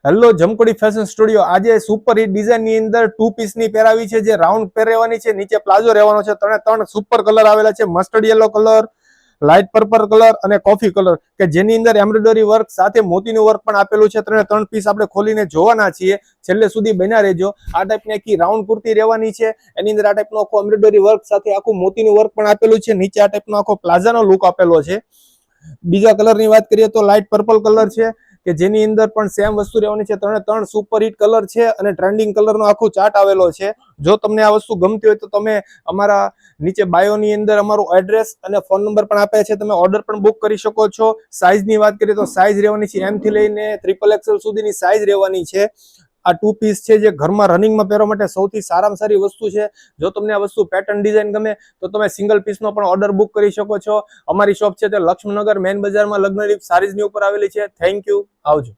Hello જમકોડી fashion studio આજે super hit design ની અંદર 2 પીસ ની પહેરાવી છે જે રાઉન્ડ પહેરવાની છે, નીચે પ્લાઝો રહેવાનો છે। ત્રણ સુપર કલર આવેલા છે, mustard yellow colour, light purple colour અને કોફી કલર કે જેની અંદર એમ્બ્રોઇડરી વર્ક સાથે મોતીનું વર્ક પણ આપેલું છે। ત્રણ પીસ આપણે ખોલીને જોવાના છીએ, છેલ્લે સુધી બન્યા રહેજો। આ ટાઈપની આખી રાઉન્ડ કુર્તી રહેવાની છે, એની અંદર આ ટાઈપનો આખો એમ્બ્રોઇડરી વર્ક સાથે આખું મોતીનું વર્ક પણ આપેલું છે, નીચે આ ટાઈપનો આખો પ્લાઝાનો લુક આપેલો છે। બીજા કલરની વાત કરીએ તો લાઇટ પર્પલ કલર છે કે જેની અંદર પણ સેમ વસ્તુ રહેવાની છે। ત્રણ સુપર હિટ કલર છે અને ટ્રેન્ડિંગ કલરનો આખો ચાર્ટ આવેલો છે। જો તમને આ વસ્તુ ગમતી હોય તો તમે અમારા નીચે બાયોની અંદર અમારું એડ્રેસ અને ફોન નંબર પણ આપ્યા છે, તમે ઓર્ડર પણ બુક કરી શકો છો। સાઇઝની વાત કરીએ તો સાઇઝ રહેવાની છે M થી લઈને XXL સુધીની સાઇઝ રહેવાની છે। આ 2 પીસ છે જે ઘરમાં રનિંગમાં પહેરવા માટે સૌથી સારામાં સારી વસ્તુ છે। જો તમને આ વસ્તુ પેટર્ન ડિઝાઇન ગમે તો તમે સિંગલ પીસનો પણ ઓર્ડર બુક કરી શકો છો। અમારી શોપ છે તે લક્ષ્મણનગર મેઇન બજારમાં લગ્નદીપ સારીઝની ઉપર આવેલી છે। થેન્ક યુ, આવજો।